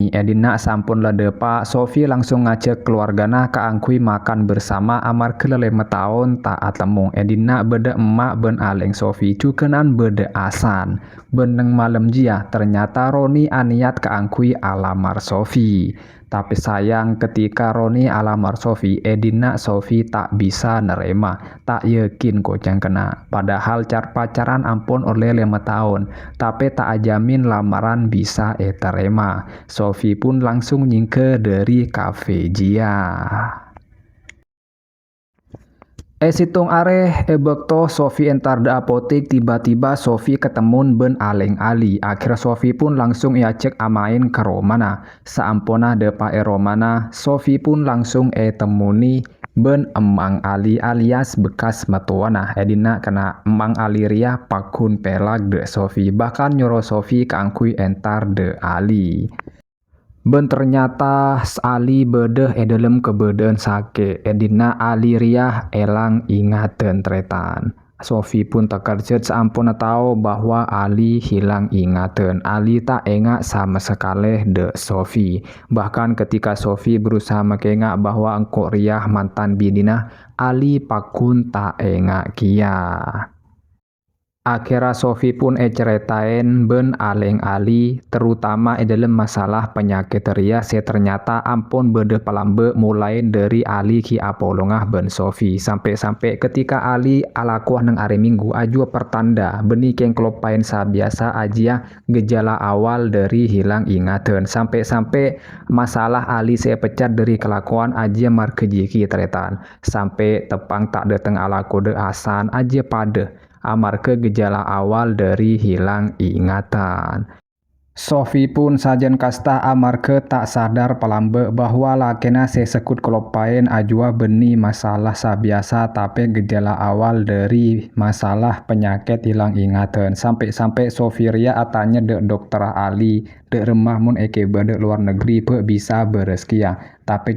Roni edina sampun ledepa, Sofi langsung ngajak keluargana keangkui makan bersama amar keleleme tahun tak atemung edina bede emak ben aleng Sofi cukenan bede asan. Beneng malam jia ternyata Roni aniat keangkui alamar Sofi. Tapi sayang ketika Roni alamar Sofi, edina Sofi tak bisa nerima, tak yakin kocang kena. Padahal pacaran ampun oleh 5 tahun, tapi tak ajamin lamaran bisa terima. Sofi pun langsung nyingke dari kafe jia. Situng areh bekto Sofi entar de apotik tiba-tiba Sofi ketemun ben aleng ali. Akhir Sofi pun langsung cek amain ke Romana. Saampona depa Romana, Sofi pun langsung temuni ben Emang Ali alias bekas metuana. Edina kena Emang Ali ria pakun pelag de Sofi. Bahkan nyuruh Sofi keangkui entar de Ali. Ben ternyata Ali bedeh dalam kebedean sake. Edina Ali riah elang ingatan tretan. Sofi pun terkejut seampun tahu bahwa Ali hilang ingatan. Ali tak engak sama sekali de Sofi. Bahkan ketika Sofi berusaha mengengak bahwa engkau riah mantan bidina, Ali pakun tak engak kia. Akhirnya Sofi pun ceritain ben aleng Ali terutama dalam masalah penyakit ria ternyata ampun bede pelambe mulai dari Ali ki apolongah ben Sofi sampai ketika Ali alakuah neng hari Minggu ajua pertanda beni keng kelopain sabiasa ajia gejala awal dari hilang ingatan sampai masalah Ali saya pecat dari kelakuan ajia markejiki tretan sampai tepang tak dateng ala kode asan aja pada amar ke gejala awal dari hilang ingatan. Sofi pun sajen kasta amar ke tak sadar pelambe bahwa lakena sesekut kelopain ajua beni masalah sabiasa tapi gejala awal dari masalah penyakit hilang ingatan. Sampai Sofi ria atanya de dokter Ali de remah mun eke bade luar negeri pe bisa bereskia. Tapi